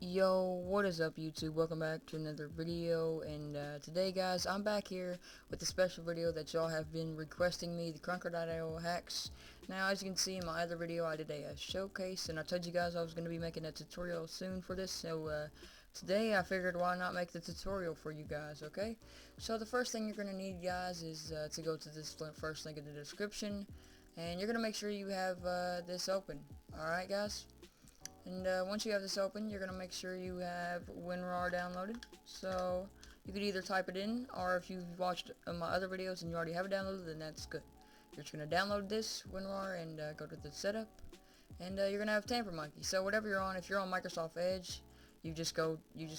Yo, what is up YouTube? Welcome back to another video, and today guys, I'm back here with a special video that y'all have been requesting me, the Crunker.io hacks. Now, as you can see in my other video, I did a showcase, and I told you guys I was going to be making a tutorial soon for this, so today I figured why not make the tutorial for you guys, okay? So the first thing you're going to need, guys, is to go to this first link in the description, and you're going to make sure you have this open, alright guys? And once you have this open, you're going to make sure you have WinRAR downloaded. So you could either type it in, or if you've watched my other videos and you already have it downloaded, then that's good. You're just going to download this WinRAR and go to the setup, and you're going to have TamperMonkey. So whatever you're on, if you're on Microsoft Edge, you just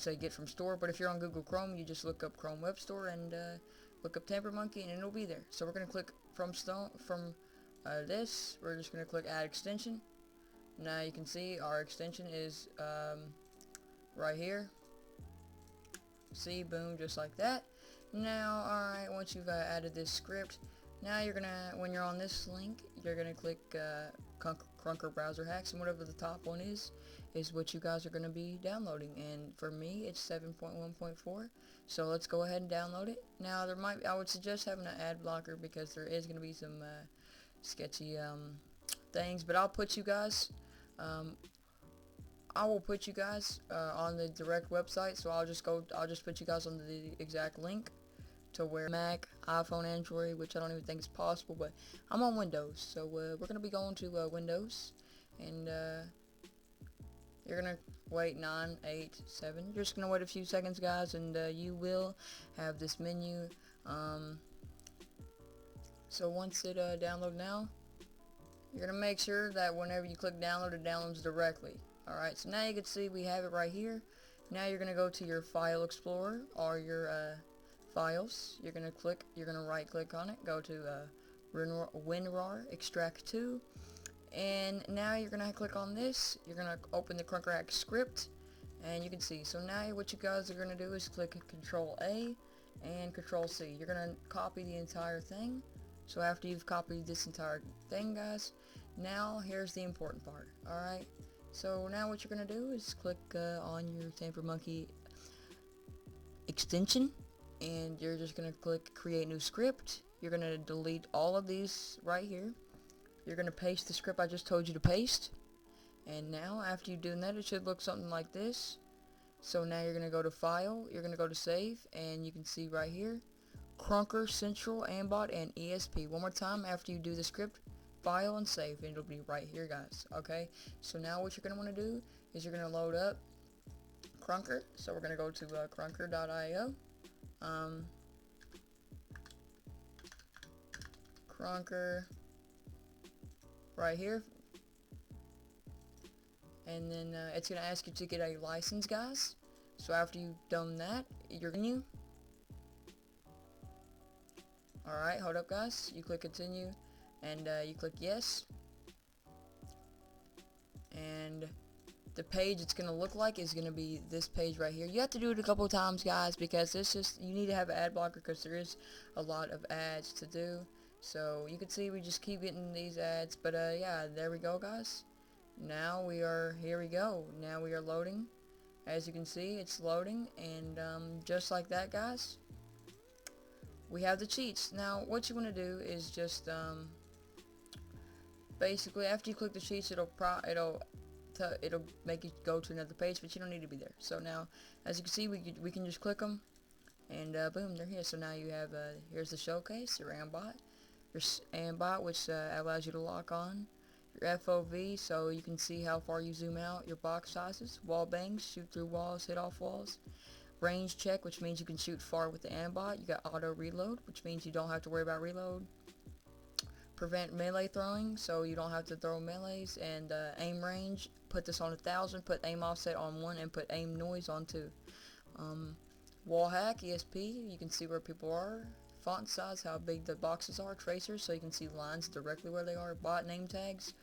say get from store. But if you're on Google Chrome, you just look up Chrome Web Store and look up TamperMonkey, and it'll be there. So we're going to click from this. We're just going to click Add Extension. Now you can see our extension is right here. See, boom, just like that. Now, alright, once you've added this script, now you're gonna, when you're on this link, you're gonna click Crunker Browser Hacks, and whatever the top one is what you guys are gonna be downloading. And for me, it's 7.1.4. So let's go ahead and download it. Now, I would suggest having an ad blocker because there is gonna be some sketchy things, but I'll put you guys. I will put you guys on the direct website, so I'll just put you guys on the exact link to where Mac, iPhone, Android, which I don't even think is possible, but I'm on Windows, so we're gonna be going to Windows, and you're gonna wait 9, 8, 7. You're just gonna wait a few seconds, guys, and you will have this menu. So once it download now, you're going to make sure that whenever you click download, it downloads directly. Alright, so now you can see we have it right here. Now you're going to go to your File Explorer or your files. You're going to right click on it, go to WinRAR Extract 2. And now you're going to click on this. You're going to open the Crunker Hack script. And you can see, so now what you guys are going to do is click Control A and Control C. You're going to copy the entire thing. So after you've copied this entire thing, guys, now here's the important part. Alright, so now what you're going to do is click on your TamperMonkey extension, and you're just going to click create new script. You're going to delete all of these right here. You're going to paste the script I just told you to paste, and now after you've done that, it should look something like this. So now you're going to go to File, you're going to go to Save, and you can see right here Crunker, Central, Aimbot, and ESP. One more time after you do the script, File and Save, and it'll be right here, guys. Okay, so now what you're going to want to do is you're going to load up Crunker. So we're going to go to Crunker.io. Crunker right here. And then it's going to ask you to get a license, guys. So after you've done that, you're going to alright, hold up, guys. You click continue, and you click yes. And the page it's going to look like is going to be this page right here. You have to do it a couple of times, guys, because you need to have an ad blocker because there is a lot of ads to do. So you can see we just keep getting these ads, but yeah, there we go, guys. Now here we go. Now we are loading. As you can see, it's loading, and just like that, guys, we have the cheats. Now what you want to do is just basically after you click the cheats, it'll make you go to another page, but you don't need to be there. So now, as you can see, we can just click them, and boom, they're here. So now you have here's the showcase, your Aimbot, which allows you to lock on your FOV, so you can see how far you zoom out, your box sizes, wall bangs, shoot through walls, hit off walls. Range check, which means you can shoot far with the Aimbot. You got auto reload, which means you don't have to worry about reload. Prevent melee throwing, so you don't have to throw melees. And aim range, put this on 1000, put aim offset on 1, and put aim noise on 2. Wall hack, ESP, you can see where people are. Font size, how big the boxes are. Tracers, so you can see lines directly where they are. Bot name tags,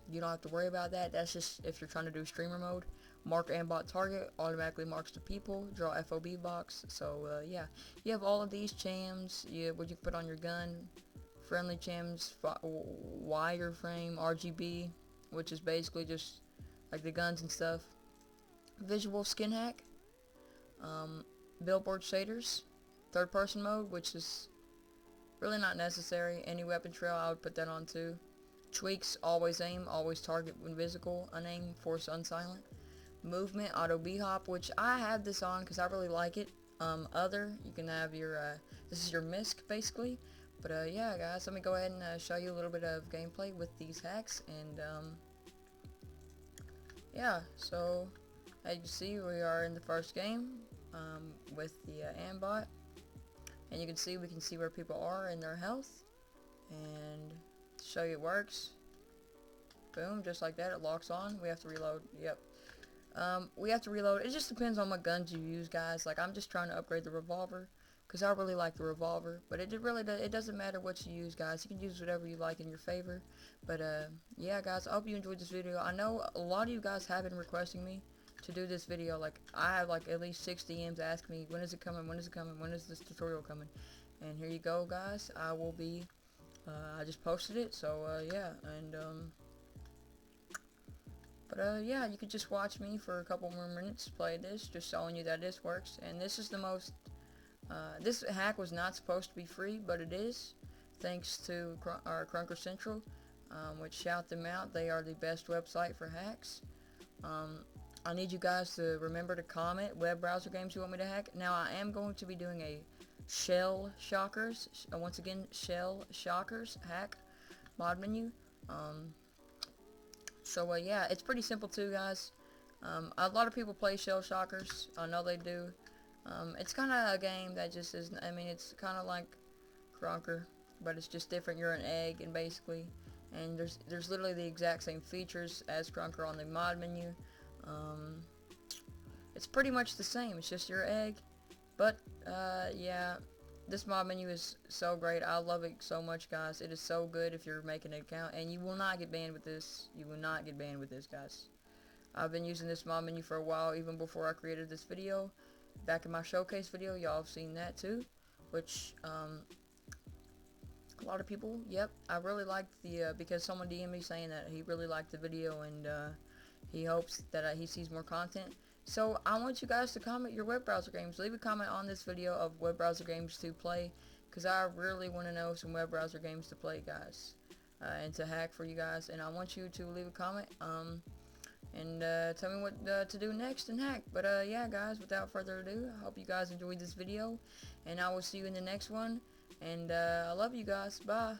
you don't have to worry about that. That's just if you're trying to do streamer mode. Mark Aimbot target, automatically marks the people. Draw FOB box. So yeah, you have all of these chams. What you can put on your gun. Friendly chams, wireframe, RGB, which is basically just like the guns and stuff. visual skin hack, billboard shaders, third person mode, which is really not necessary. Any weapon trail, I would put that on too. Tweaks, always aim, always target when visible, unaim, force unsilent. Movement, auto b-hop, which I have this on because I really like it. Other, you can have your, this is your misc basically. But yeah guys, let me go ahead and show you a little bit of gameplay with these hacks. And yeah, so as you can see, we are in the first game with the Aimbot. And you can see, we can see where people are in their health. And to show you it works. Boom, just like that, it locks on. We have to reload, yep. We have to reload. It just depends on what guns you use, guys. Like, I'm just trying to upgrade the revolver, because I really like the revolver. But it really it doesn't matter what you use, guys. You can use whatever you like in your favor. But, yeah, guys, I hope you enjoyed this video. I know a lot of you guys have been requesting me to do this video. Like, I have, like, at least 6 DMs asking me, when is it coming, when is it coming, when is this tutorial coming? And here you go, guys. I will be, I just posted it, so, yeah, and, but yeah, you could just watch me for a couple more minutes play this, just showing you that this works. And this is the most, this hack was not supposed to be free, but it is, thanks to our Crunker Central, which shout them out. They are the best website for hacks. I need you guys to remember to comment web browser games you want me to hack. Now, I am going to be doing a Shell Shockers, once again, Shell Shockers hack mod menu. So, yeah, it's pretty simple too, guys. A lot of people play Shell Shockers. I know they do. It's kind of a game that just is, I mean, it's kind of like Crunker, but it's just different. You're an egg, and basically, and there's literally the exact same features as Crunker on the mod menu. It's pretty much the same. It's just your egg. But, yeah, this mod menu is so great. I love it so much, guys. It is so good if you're making an account. And you will not get banned with this. You will not get banned with this, guys. I've been using this mod menu for a while, even before I created this video. Back in my showcase video, y'all have seen that too. Which, a lot of people, yep. I really liked the, because someone DM'd me saying that he really liked the video, and, he hopes that he sees more content. So I want you guys to comment your web browser games. Leave a comment on this video of web browser games to play, because I really want to know some web browser games to play, guys, and to hack for you guys. And I want you to leave a comment and tell me what to do next and hack. But yeah, guys, without further ado, I hope you guys enjoyed this video, and I will see you in the next one. And I love you guys. Bye.